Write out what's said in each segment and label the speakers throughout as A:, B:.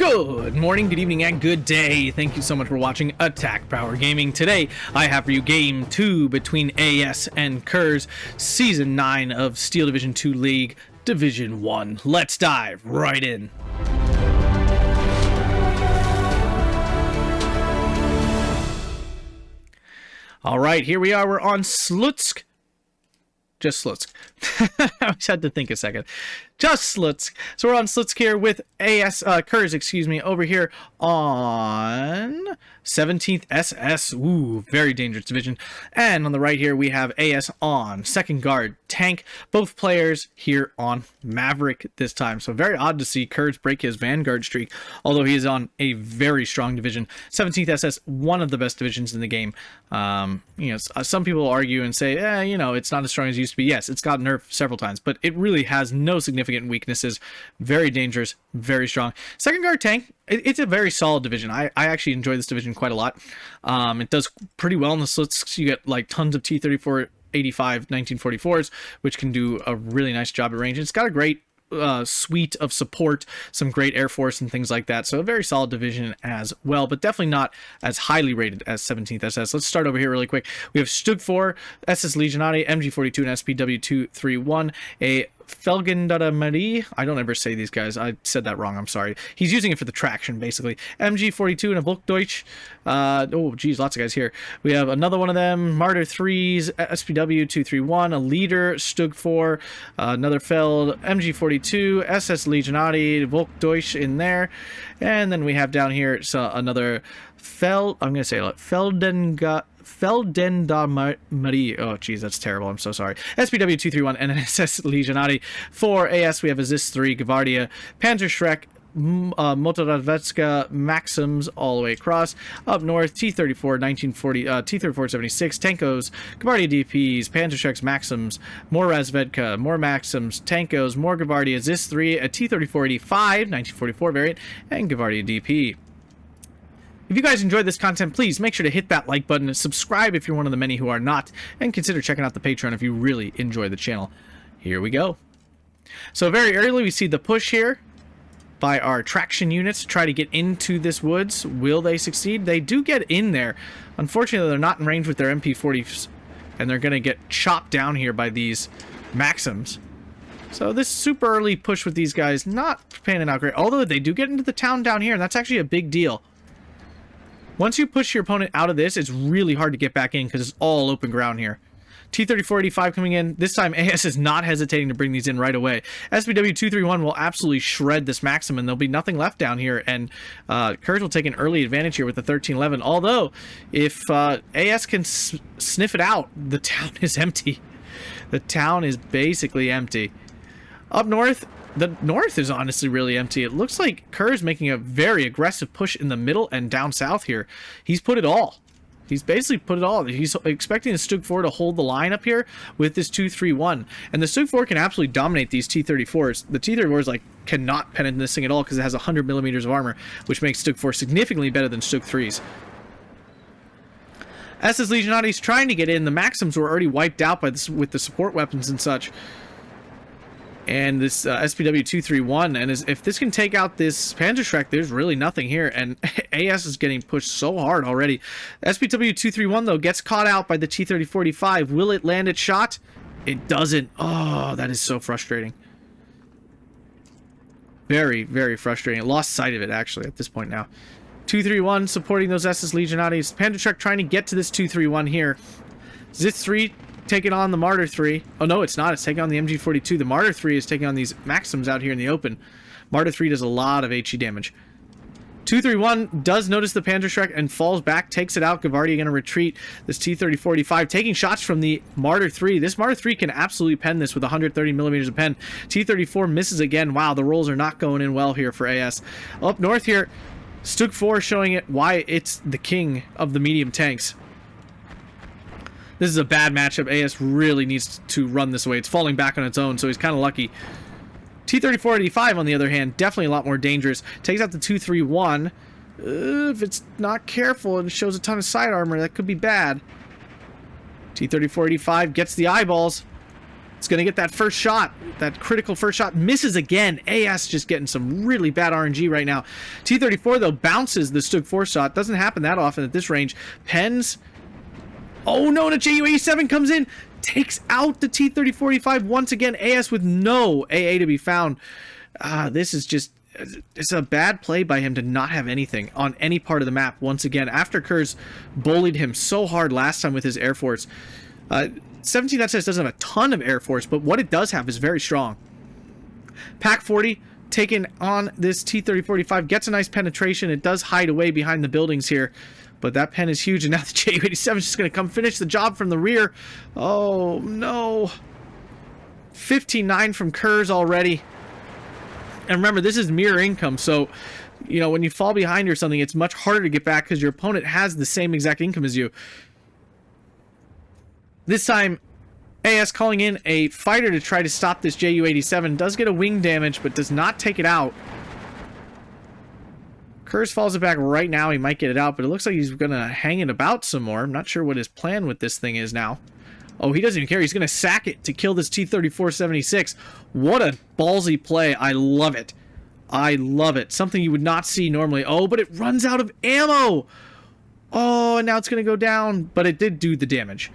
A: Good morning, good evening, and good day. Thank you so much for watching Attack Power Gaming. Today, I have for you Game 2 between AS and Khers, Season 9 of Steel Division 2 League, Division 1. Let's dive right in. Alright, here we are. We're on Slutsk. Just Slutsk. I just had to think a second. Just Slutsk. So we're on Slutsk here with Khers, excuse me, over here on 17th SS. Ooh, very dangerous division. And on the right here, we have AS on second guard tank. Both players here on Maverick this time. So very odd to see Khers break his Vanguard streak, although he is on a very strong division. 17th SS, one of the best divisions in the game. Some people argue and say, it's not as strong as it used to be. Yes, it's got nerfed several times, but it really has no significant weaknesses. Very dangerous, very strong. Second guard tank, it's a very solid division. I actually enjoy this division quite a lot. It does pretty well in the Slutsks. You get like tons of T-34 85 1944s, which can do a really nice job at range. It's got a great suite of support, some great Air Force and things like that. So a very solid division as well, but definitely not as highly rated as 17th SS. Let's start over here really quick. We have Stug 4, SS Legionati, MG42, and SPW 231, a Felgendarmarie. I don't ever say these guys. I said that wrong. I'm sorry. He's using it for the traction, basically. MG42 and a Volkdeutsch. Oh, geez, lots of guys here. We have another one of them. Martyr 3s, SPW 231, a Leader, Stug 4, another Feld, MG42, SS Legionati, Volkdeutsch in there. And then we have down here another I'm going to say it, Feldendarmarie. Oh, geez, that's terrible. I'm so sorry. SPW 231 and an SS Legionati. For AS, we have a ZIS 3, Gavardia, Panzerschreck, Motoradvetska, Maxims all the way across. Up north, T-34 1940, T-34 76, Tankos, Gavardia DPs, Panzerschrecks, Maxims, more Razvedka, more Maxims, Tankos, more Gavardia, ZIS 3, a T-34 85 1944 variant, and Gavardia DP. If you guys enjoyed this content, please make sure to hit that like button and subscribe if you're one of the many who are not, and consider checking out the Patreon if you really enjoy the channel. Here we go. So very early we see the push here by our traction units to try to get into this woods. Will they succeed? They do get in there. Unfortunately, they're not in range with their MP40s, and they're going to get chopped down here by these Maxims. So this super early push with these guys, not panning out great, although they do get into the town down here, and that's actually a big deal. Once you push your opponent out of this, it's really hard to get back in because it's all open ground here. T-34 85 coming in. This time, AS is not hesitating to bring these in right away. SPW 231 will absolutely shred this Maxim, and there'll be nothing left down here. And Khers will take an early advantage here with the 1311. Although, if AS can sniff it out, the town is empty. The town is basically empty. Up north, the north is honestly really empty. It looks like Khers making a very aggressive push in the middle and down south here. He's put it all. He's basically put it all. He's expecting the Stug 4 to hold the line up here with this 231. And the Stug 4 can absolutely dominate these T-34s. The T-34s cannot penetrate this thing at all because it has 100 millimeters of armor, which makes Stug 4 significantly better than Stug 3s. SS Legionati's trying to get in. The Maxims were already wiped out by this with the support weapons and such. And this SPW 231, and if this can take out this Panzerschreck, there's really nothing here, and AS is getting pushed so hard already. SPW 231 though gets caught out by the T-30 45. Will it land its shot? It doesn't. Oh, that is so frustrating. Very, very frustrating. I lost sight of it actually at this point now. 231 supporting those SS Legionatis. Panzerschreck trying to get to this 231 here. ZIS 3 taking on the Martyr 3. Oh, no, it's not. It's taking on the MG42. The Martyr 3 is taking on these Maxims out here in the open. Martyr 3 does a lot of HE damage. 231 does notice the Panzerschreck and falls back, takes it out. Gavardia going to retreat. This T-30 45 taking shots from the Martyr 3. This Martyr 3 can absolutely pen this with 130 millimeters of pen. T-34 misses again. Wow, the rolls are not going in well here for AS. Up north here, Stug 4 showing it why it's the king of the medium tanks. This is a bad matchup. AS really needs to run this away. It's falling back on its own, so he's kind of lucky. T-34 85, on the other hand, definitely a lot more dangerous. Takes out the 231. If it's not careful and shows a ton of side armor, that could be bad. T-34 85 gets the eyeballs. It's going to get that first shot, that critical first shot. Misses again. AS just getting some really bad RNG right now. T-34, though, bounces the Stug 4 shot. Doesn't happen that often at this range. Pens. Oh, no, and a Ju-87 comes in. Takes out the T-3045 once again. AS with no AA to be found. This is just... It's a bad play by him to not have anything on any part of the map once again. After Khers bullied him so hard last time with his Air Force. 17 SS doesn't have a ton of Air Force, but what it does have is very strong. Pack 40 taken on this T-3045. Gets a nice penetration. It does hide away behind the buildings here. But that pen is huge, and now the Ju-87 is just going to come finish the job from the rear. Oh, no. 15-9 from Khers already. And remember, this is mirror income, so, you know, when you fall behind or something, it's much harder to get back because your opponent has the same exact income as you. This time, AS calling in a fighter to try to stop this Ju-87. Does get a wing damage, but does not take it out. Khers falls it back right now. He might get it out, but it looks like he's going to hang it about some more. I'm not sure what his plan with this thing is now. Oh, he doesn't even care. He's going to sack it to kill this T-3476. What a ballsy play. I love it. I love it. Something you would not see normally. Oh, but it runs out of ammo. Oh, and now it's going to go down. But it did do the damage.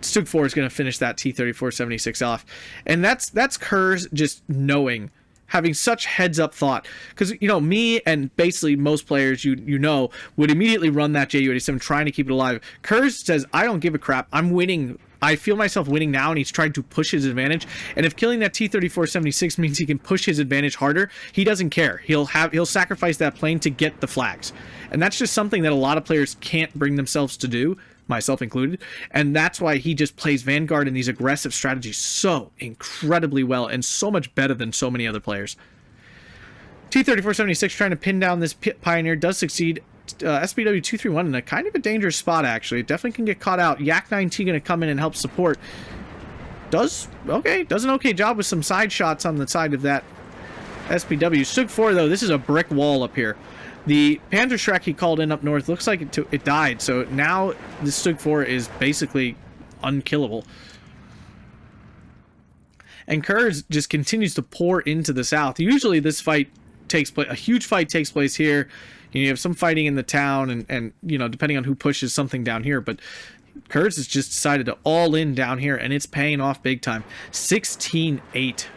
A: Stug 4 is going to finish that T-3476 off. And that's Khers just knowing, having such heads-up thought. Because, you know, me and basically most players, you know, would immediately run that Ju-87 trying to keep it alive. Khers says, I don't give a crap. I'm winning. I feel myself winning now, and he's trying to push his advantage. And if killing that T-3476 means he can push his advantage harder, he doesn't care. He'll sacrifice that plane to get the flags. And that's just something that a lot of players can't bring themselves to do, myself included. And that's why he just plays Vanguard in these aggressive strategies so incredibly well, and so much better than so many other players. T-3476 trying to pin down this Pioneer, does succeed. SPW 231 in a kind of a dangerous spot, actually. It definitely can get caught out. Yak 9T going to come in and help support. Does an okay job with some side shots on the side of that SPW. Stug 4, though, this is a brick wall up here. The Panzer Shrek he called in up north looks like it died, so now the Stug 4 is basically unkillable. And Khers just continues to pour into the south. Usually this fight takes place, a huge fight takes place here. You have some fighting in the town, and you know, depending on who pushes something down here, but Khers has just decided to all in down here, and it's paying off big time. 16-8.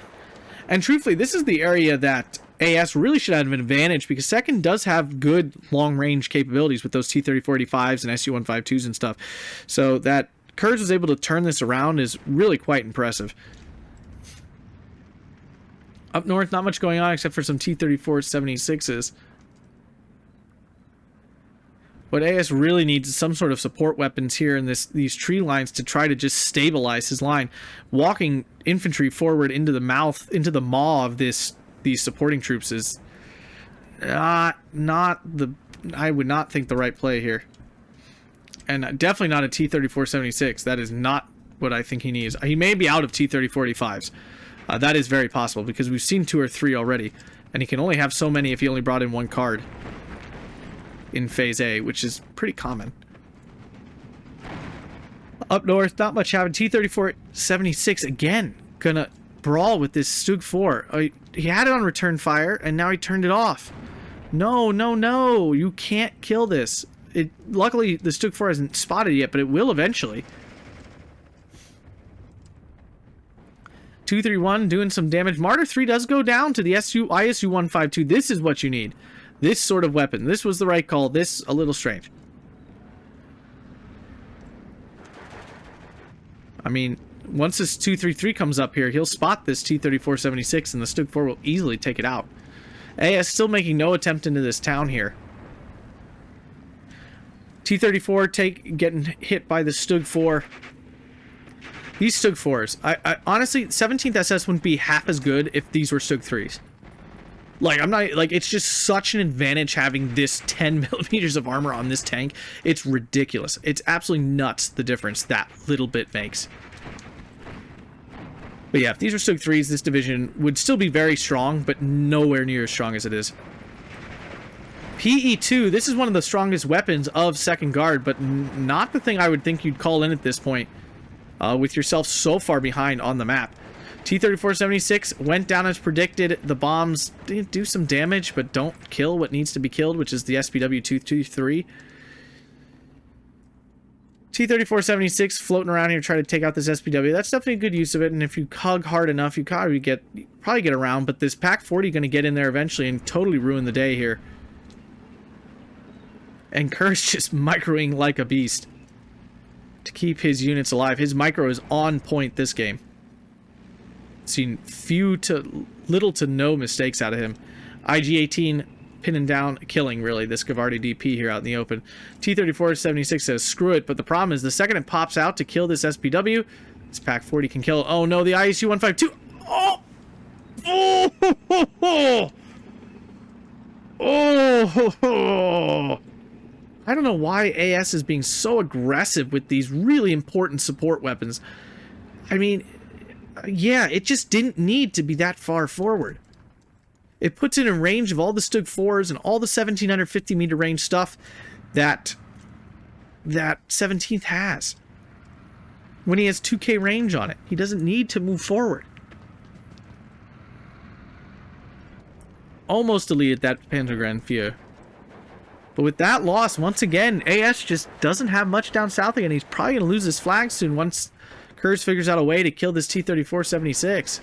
A: And truthfully, this is the area that AS really should have an advantage, because second does have good long-range capabilities with those T-3045s and Su-152s and stuff. So that Khers was able to turn this around is really quite impressive. Up north, not much going on except for some T-3476s. What AS really needs is some sort of support weapons here in these tree lines to try to just stabilize his line. Walking infantry forward into the maw of these supporting troops is I would not think the right play here. And definitely not a T-3476. That is not what I think he needs. He may be out of T-3045s. That is very possible, because we've seen 2 or 3 already. And he can only have so many if he only brought in 1 card in Phase A, which is pretty common. Up north, not much happened. T-3476 again gonna brawl with this Stug 4. He had it on return fire, and now he turned it off. No, you can't kill this. Luckily, the Stug 4 hasn't spotted yet, but it will eventually. 231 doing some damage. Martyr 3 does go down to the ISU-152. This is what you need. This sort of weapon. This was the right call. This, a little strange. I mean, once this 233 comes up here, he'll spot this T-3476, and the Stug 4 will easily take it out. AS still making no attempt into this town here. T-34 getting hit by the Stug 4. These Stug 4s, I honestly, 17th SS wouldn't be half as good if these were Stug 3s. Like, I'm not, like, it's just such an advantage having this 10 millimeters of armor on this tank. It's ridiculous. It's absolutely nuts, the difference that little bit makes. But yeah, if these were Stug 3s, this division would still be very strong, but nowhere near as strong as it is. PE2, this is one of the strongest weapons of Second Guard, but not the thing I would think you'd call in at this point. with yourself so far behind on the map. T-34-76 went down as predicted. The bombs did do some damage, but don't kill what needs to be killed, which is the SPW-223. T-34-76 floating around here trying to take out this SPW. That's definitely a good use of it, and if you hug hard enough, you probably get around, but this PaK-40 going to get in there eventually and totally ruin the day here. And Khers just microing like a beast to keep his units alive. His micro is on point this game. Seen little to no mistakes out of him. IG-18 pinning down, killing really this Gavardi DP here out in the open. T-34-76 says screw it, but the problem is the second it pops out to kill this SPW, this PaK-40 can kill it. Oh no, the ISU-152. Oh! Oh! I don't know why AS is being so aggressive with these really important support weapons. I mean, yeah, it just didn't need to be that far forward. It puts it in range of all the Stug 4s and all the 1750 meter range stuff that 17th has. When he has 2K range on it, he doesn't need to move forward. Almost deleted that Pantogrand Fear. But with that loss, once again, AS just doesn't have much down south again. He's probably going to lose his flag soon once Khers figures out a way to kill this T-34-76.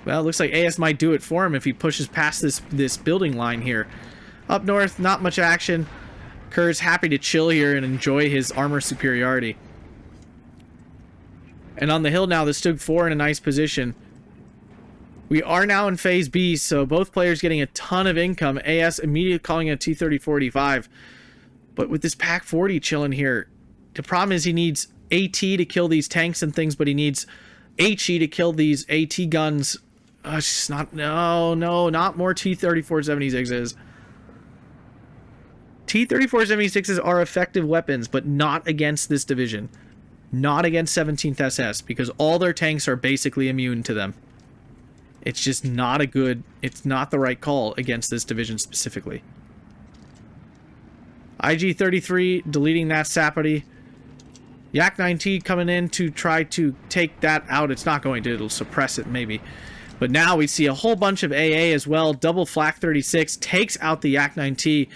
A: Well, it looks like AS might do it for him if he pushes past this building line here. Up north, not much action. Khers happy to chill here and enjoy his armor superiority. And on the hill now, the Stug 4 in a nice position. We are now in Phase B, so both players getting a ton of income. AS immediately calling a T-30-45. But with this PaK-40 chilling here, the problem is he needs AT to kill these tanks and things, but he needs HE to kill these AT guns. It's just not... No, not more T-34-76s. T-34-76s are effective weapons, but not against this division. Not against 17th SS, because all their tanks are basically immune to them. It's just not a good... It's not the right call against this division specifically. IG-33 deleting that Sapody. Yak-9T coming in to try to take that out. It's not going to. It'll suppress it maybe. But now we see a whole bunch of AA as well. Double Flak 36 takes out the Yak-9T.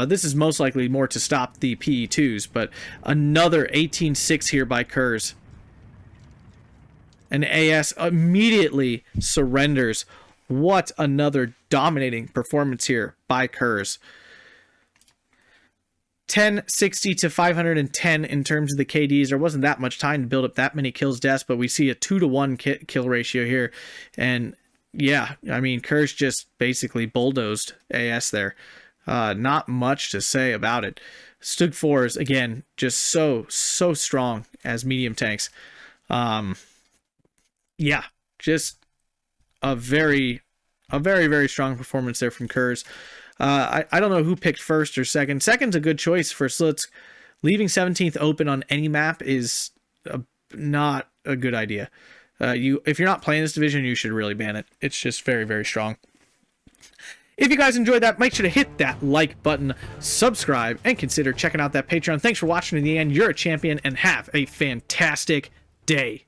A: This is most likely more to stop the PE2s, but another 18-6 here by Khers. And AS immediately surrenders. What another dominating performance here by Khers. 1060 to 510 in terms of the KDs. There wasn't that much time to build up that many kills, deaths, but we see a 2-to-1 kill ratio here. And yeah, I mean, Khers just basically bulldozed AS there. Not much to say about it. Stug 4s, again, just so strong as medium tanks. Yeah, just a very strong performance there from Khers. I don't know who picked first or second. Second's a good choice for Slutsk. Leaving 17th open on any map is not a good idea. If you're not playing this division, you should really ban it. It's just very strong. If you guys enjoyed that, make sure to hit that like button, subscribe, and consider checking out that Patreon. Thanks for watching to the end. You're a champion, and have a fantastic day.